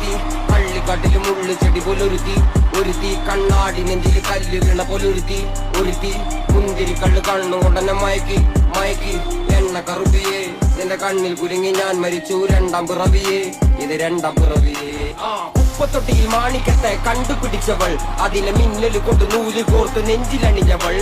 ഒരുത്തി പള്ളിക്കാട്ടില് മുള്ളു ചെടി പോലൊരുത്തി ഒരുത്തി കണ്ണാടി നെഞ്ചില് കല്ല് വീണ പോലൊരുത്തി ഒരുത്തി മുന്തിരി കള്ള് കണ്ണുകൊണ്ടെന്നെ മയക്കി മയക്കി എണ്ണ കറുപ്പിയേ നിന്റെ കണ്ണിൽ കുരുങ്ങി ഞാൻ മരിച്ചു രണ്ടാം പിറവിയേ ഇത് രണ്ടാം പിറവിയേ ഉപ്പത്തൊട്ടിയിൽ മാണിക്കത്തെ കണ്ടുപിടിച്ചവൾ അതിലെ മിന്നല് കൊണ്ട് നൂല് കോർത്ത് നെഞ്ചിലണിഞ്ഞവൾ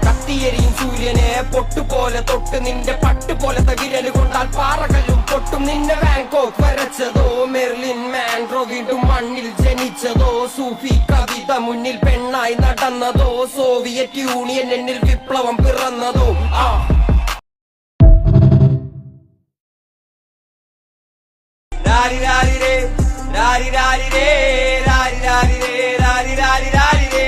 കത്തിയെരിയും സൂര്യനെ പൊട്ടുപോലെ തൊട്ട് നിന്റെ പട്ടുപോലത്തെ വിരല് കൊണ്ടാൽ പാറകല്ലും പൊട്ടും നിന്നെ ബാങ്കോക്ക് വരച്ചതോ മെർലിൻ മാൻഡ്രോ വീണ്ടും മണ്ണിൽ ജനിച്ചതോ സൂഫി കവിത മുന്നിൽ പെണ്ണായി നടന്നതോ സോവിയറ്റ് യൂണിയൻ എന്നിൽ വിപ്ലവം പിറന്നതോ രാരി രാരി രേ രാരി രാരി രേ രാരി രാരി രേ രാരി രാരി രാരി രേ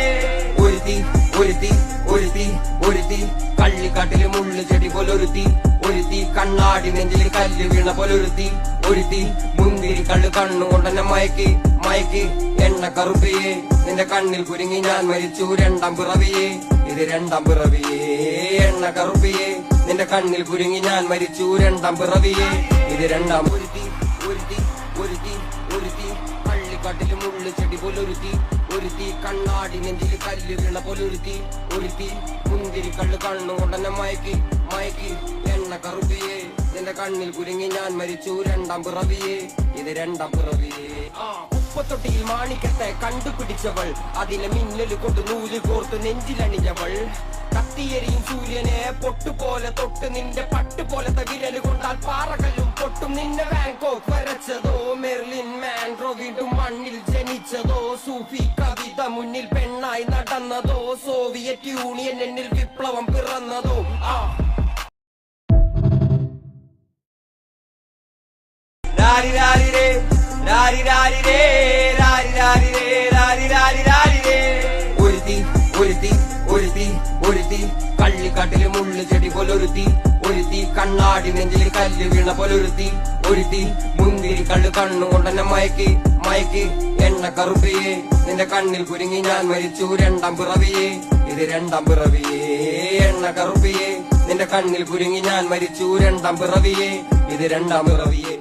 ഒരുത്തി ഒരുത്തി ഒരുത്തി ഒരുത്തി കള്ളിക്കാട്ടില് മുള്ളു ചെടി പോലൊരുത്തി ഒരുത്തി കണ്ണാടി നെഞ്ചില് കല്ല് വീണ പോലൊരുത്തി ഒരുത്തി മുന്തിരി കള്ള് കണ്ണുകൊണ്ടെന്നെ മയക്കി മയക്കി എണ്ണ കറുപ്പിയേ നിന്റെ കണ്ണിൽ കുരുങ്ങി ഞാൻ മരിച്ചു രണ്ടാം പിറവിയേ ഇത് രണ്ടാം പിറവിയേ എണ്ണ കറുപ്പിയേ നിന്റെ കണ്ണിൽ കുരുങ്ങി ഞാൻ മരിച്ചു രണ്ടാം പിറവിയേ ഇത് രണ്ടാം ഒരുത്തി ഒരുത്തി ഒരുത്തി ഒരുത്തി പള്ളിക്കാട്ടില് മുള്ളു ചെടി പോലൊരുത്തി ഒരുത്തി കണ്ണാടി നെഞ്ചില് കല്ല് വീണ പോലൊരുത്തി ഒരുത്തി മുന്തിരി കള്ള് കണ്ണുകൊണ്ടെന്നെ മയക്കി മയക്കി എണ്ണ കറുപ്പിയേ നിന്റെ കണ്ണിൽ കുരുങ്ങി ഞാൻ മരിച്ചു രണ്ടാം പിറവിയേ ഇത് രണ്ടാം പിറവിയേ ഉപ്പത്തൊട്ടിയിൽ മാണിക്കത്തെ കണ്ടുപിടിച്ചവൾ അതിലെ മിന്നല് കൊണ്ട് നൂല് കോർത്ത് നെഞ്ചിലണിഞ്ഞവൾ കത്തിയെരിയും സൂര്യനെ പൊട്ടുപോലെ തൊട്ട് നിന്റെ പട്ടുപോലത്തെ വിരല് കൊണ്ടാൽ പാറകല്ലും പൊട്ടും നിന്നെ ബാങ്കോക്ക് വരച്ചതോ മെർലിൻ മാൻഡ്രോ വീണ്ടും മണ്ണിൽ ജനിച്ചതോ സൂഫി കവിത മുന്നിൽ പെണ്ണായി നടന്നതോ സോവിയറ്റ് യൂണിയൻ എന്നിൽ വിപ്ലവം പിറന്നതോ രാരി രാരി രേ രാരി രാരി രേ രാരി രാരി രേ രാരി രാരി രാരി രേ ഒരുത്തി ഒരുത്തി ഒരുത്തി ഒരുത്തി കള്ളിക്കാട്ടില് മുള്ളു ചെടി പോലൊരുത്തി ഒരുത്തി കണ്ണാടി നെഞ്ചില് കല്ല് വീണ പോലൊരുത്തി ഒരുത്തി മുന്തിരി കള്ള് കണ്ണുകൊണ്ടെന്നെ മയക്കി മയക്കി എണ്ണ കറുപ്പിയേ നിന്റെ കണ്ണിൽ കുരുങ്ങി ഞാൻ മരിച്ചു രണ്ടാം പിറവിയേ ഇത് രണ്ടാം പിറവിയേ എണ്ണ കറുപ്പിയേ നിന്റെ കണ്ണിൽ കുരുങ്ങി ഞാൻ മരിച്ചു രണ്ടാം പിറവിയേ ഇത് രണ്ടാം പിറവിയേ